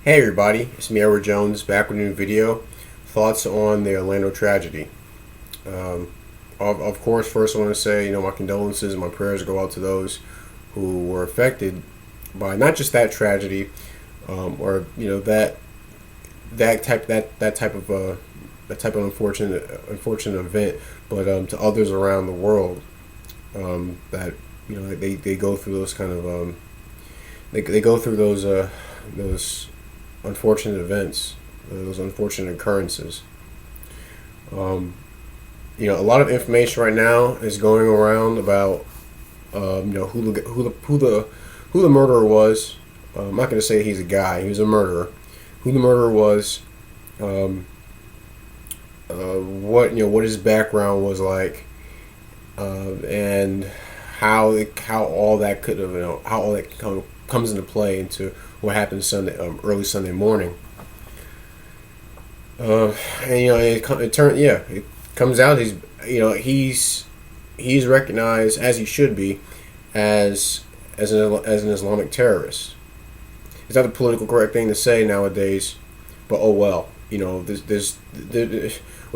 Hey everybody, it's me Edward Jones back with a new video. Thoughts on the Orlando tragedy. Um, of course, first I want to say, my condolences and my prayers go out to those who were affected by not just that tragedy, or that type of unfortunate event, but to others around the world that they go through those kind of they go through those unfortunate events, those unfortunate occurrences. A lot of information right now is going around about who the murderer was. I'm not going to say he's a guy; he was a murderer. Who the murderer was, what his background was like, and how all that could have how all that comes into play into what happened Sunday, early Sunday morning. It comes out he's recognized, as he should be, as an Islamic terrorist. It's not the political correct thing to say nowadays, but oh well. With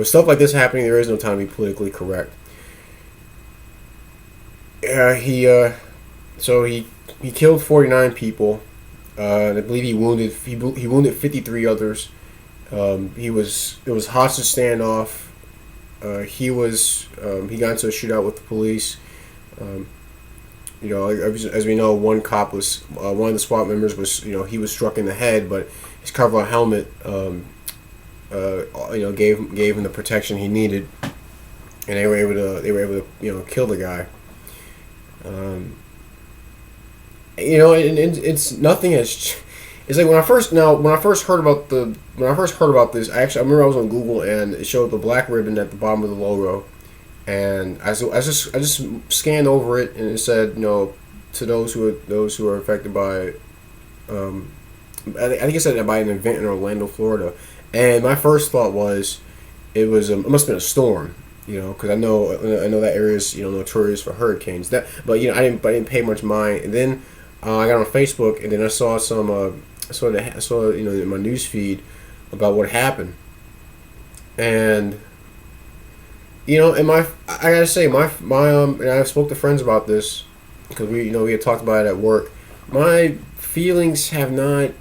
stuff like this happening, there is no time to be politically correct. He killed 49 people. And I believe he wounded 53 others. It was hostage standoff. He got into a shootout with the police. As we know, one cop was one of the SWAT members was he was struck in the head, but his Kevlar helmet gave him the protection he needed, and they were able to kill the guy. It's nothing has. It's like when I first heard about this. I remember I was on Google and it showed the black ribbon at the bottom of the logo, and I just scanned over it and it said to those who are affected by I think it said by an event in Orlando, Florida, and my first thought was it must have been a storm. Because I know that area is notorious for hurricanes. But I didn't pay much mind. And then I got on Facebook, and then I saw in my news feed about what happened. And I gotta say and I spoke to friends about this because we had talked about it at work. My feelings have not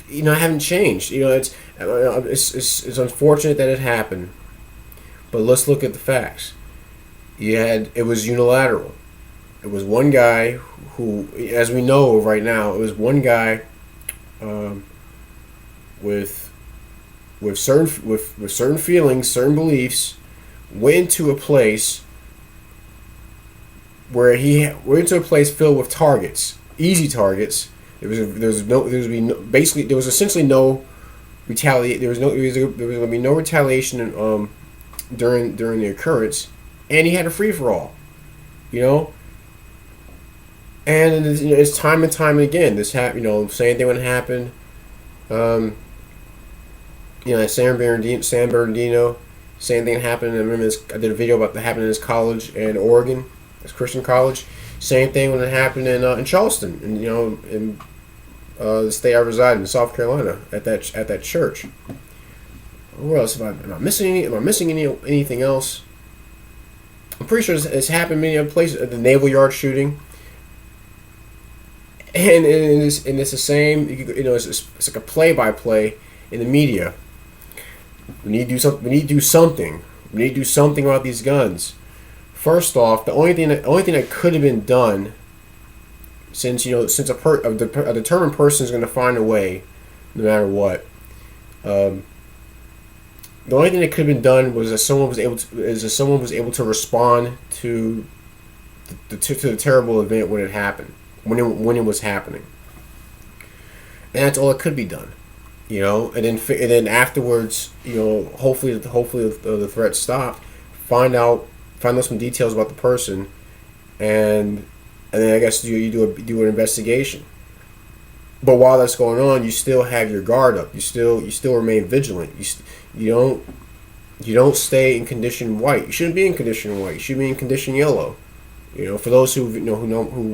haven't changed. It's unfortunate that it happened. But let's look at the facts. It was unilateral. It was one guy who, as we know right now, it was one guy with certain feelings, certain beliefs, went into a place filled with targets, easy targets. There was essentially no retaliation. There was going to be no retaliation during the occurrence, and he had a free for all, and it's time and time again. This same thing when it happened. At San Bernardino, same thing happened. I remember I did a video about that happening in his college in Oregon, his Christian college. Same thing when it happened in Charleston, and in the state I reside in, South Carolina, at that church. What else am I missing? Am I missing anything else? I'm pretty sure it's happened many other places. The Naval Yard shooting, and it's the same. It's like a play-by-play in the media. We need to do something. We need to do something about these guns. First off, the only thing that could have been done, since a determined person is going to find a way, no matter what. The only thing that could have been done was that someone was able to respond to the terrible event when it happened, when it was happening, and that's all that could be done, And then afterwards, hopefully the threat stopped. Find out some details about the person, and then I guess you do an investigation. But while that's going on, you still have your guard up. You still remain vigilant. You don't stay in condition white. You shouldn't be in condition white. You should be in condition yellow. For those who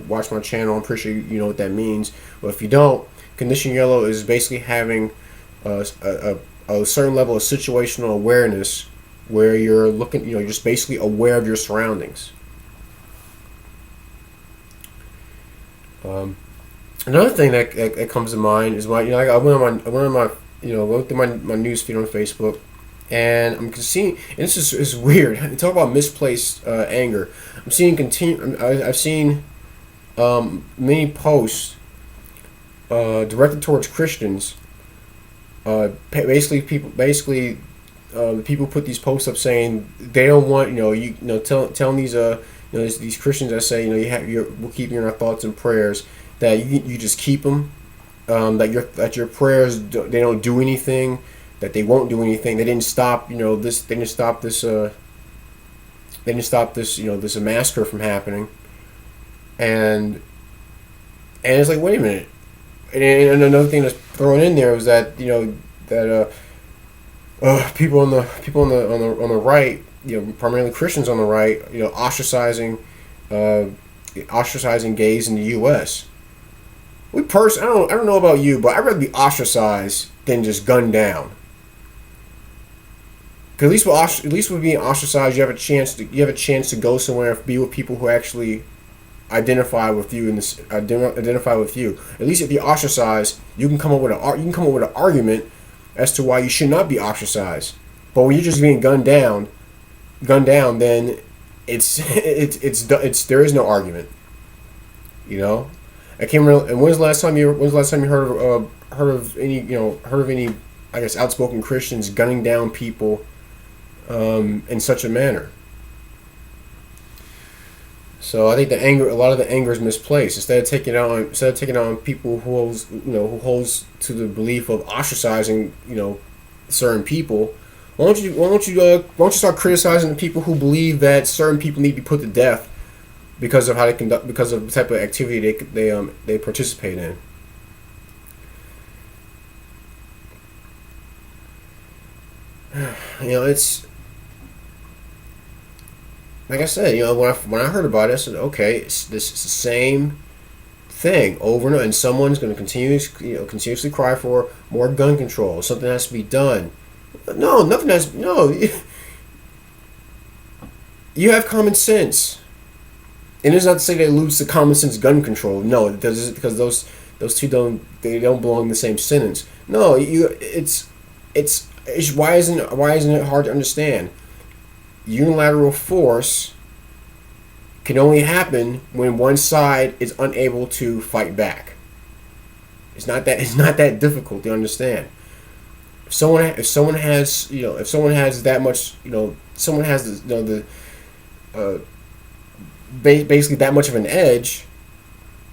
watch my channel, I'm pretty sure you know what that means. But if you don't, Condition yellow is basically having a certain level of situational awareness where you're looking, you're just basically aware of your surroundings. Another thing that comes to mind is I went through my news feed on Facebook, and I'm seeing, and this is weird. Talk about misplaced anger. I'm seeing I've seen many posts directed towards Christians. People put these posts up saying they don't want telling these Christians that say we'll keep you in our thoughts and prayers, that you just keep them, that your prayers they don't do anything, that they won't do anything. They didn't stop this. They didn't stop this. They didn't stop this this massacre from happening. And it's like, wait a minute. And another thing that's thrown in there was that people on the right, primarily Christians on the right, ostracizing gays in the U.S. I don't know about you, but I'd rather be ostracized than just gunned down. Because at least with being ostracized, you have a chance to go somewhere and be with people who actually identify with you identify with you. At least if you're ostracized, you can come up with an argument as to why you should not be ostracized. But when you're just being gunned down, then it's there is no argument. I can't remember. And when's the last time you heard of any I guess outspoken Christians gunning down people in such a manner? So I think a lot of the anger is misplaced. Instead of taking it on people who holds to the belief of ostracizing certain people, why don't you start criticizing the people who believe that certain people need to be put to death because of because of the type of activity they participate in. It's like I said, when I heard about it, I said, okay, it's the same thing over and over, and someone's going to continuously cry for more gun control. Something has to be done. No, nothing has. No, you have common sense, and it's not to say they lose the common sense gun control. No, because those two don't belong in the same sentence. No, it's why isn't it hard to understand? Unilateral force can only happen when one side is unable to fight back. It's not that difficult to understand. If someone has that much, someone has basically that much of an edge,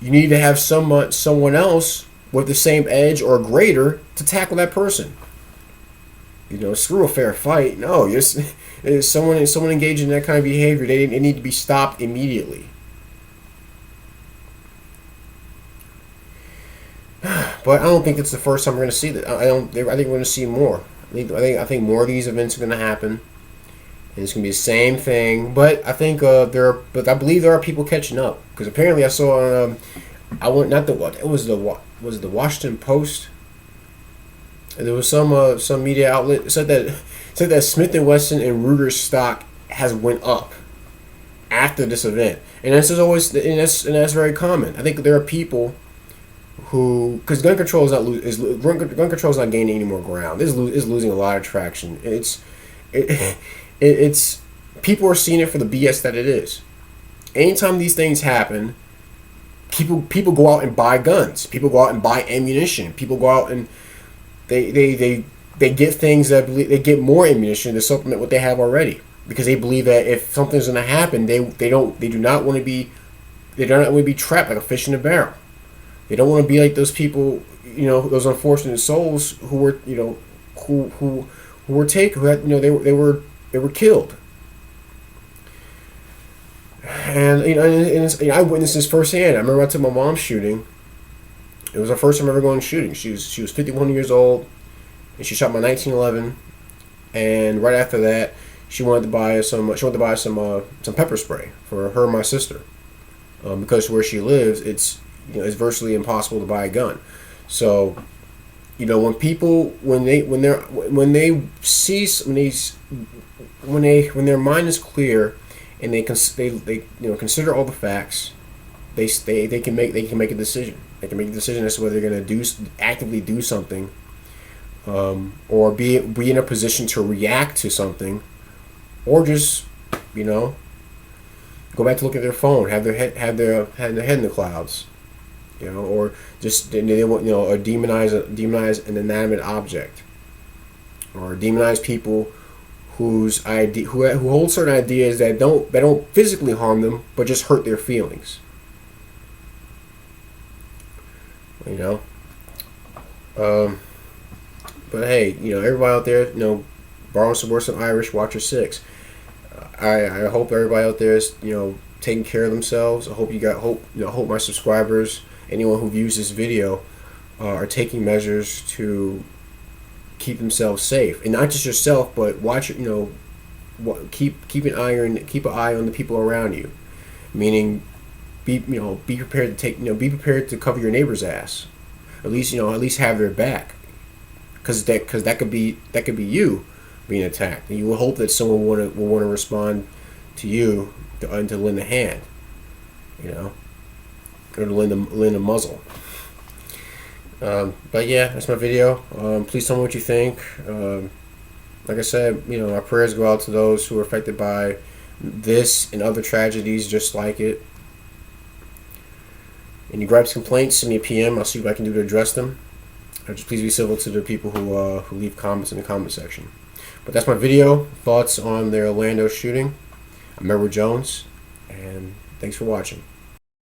you need to have someone else with the same edge or greater to tackle that person. Screw a fair fight. No, someone engaged in that kind of behavior, they need to be stopped immediately. But I don't think it's the first time we're going to see that. I think we're going to see more. I think more of these events are going to happen, and it's going to be the same thing. But I think I believe there are people catching up, because apparently I saw was it the Washington Post? There was some media outlet said that Smith & Wesson and Ruger's stock has went up after this event, and that's very common. I think there are people who, because gun control is not gaining any more ground. It's losing a lot of traction. It's people are seeing it for the BS that it is. Anytime these things happen, people go out and buy guns. People go out and buy ammunition. People go out and they get things they get more ammunition to supplement what they have already, because they believe that if something's going to happen, they do not want to be trapped like a fish in a barrel. They don't want to be like those people, those unfortunate souls who were who were taken, who had they were killed. And I witnessed this firsthand. I remember I took my mom shooting. It was her first time ever going shooting. She was 51 years old, and she shot my 1911. And right after that, she wanted to buy some pepper spray for her and my sister, because where she lives, it's virtually impossible to buy a gun. So, you know, when people when their mind is clear and they you know consider all the facts, they can make a decision. They can make a decision as to whether they're going to actively do something, or be in a position to react to something, or just, you know, go back to look at their phone, have their head in the clouds, you know, or just they want, you know, or demonize an inanimate object, or demonize people who hold certain ideas that don't physically harm them but just hurt their feelings. You know, but hey, you know, everybody out there, you know, borrow some words some Irish, watch your six. I hope everybody out there is, you know, taking care of themselves. I hope hope my subscribers, anyone who views this video, are taking measures to keep themselves safe, and not just yourself, but watch, you know, keep an eye on the people around you. Meaning, be prepared be prepared to cover your neighbor's ass. At least have their back, because that could be you being attacked, and you will hope that someone will want to respond to you to lend a hand, you know, or to lend a muzzle. But yeah, that's my video. Please tell me what you think. Like I said, you know, our prayers go out to those who are affected by this and other tragedies just like it. Any gripes, complaints, send me a PM. I'll see what I can do to address them. Just please be civil to the people who leave comments in the comment section. But that's my video. Thoughts on the Orlando shooting. I'm Edward Jones, and thanks for watching.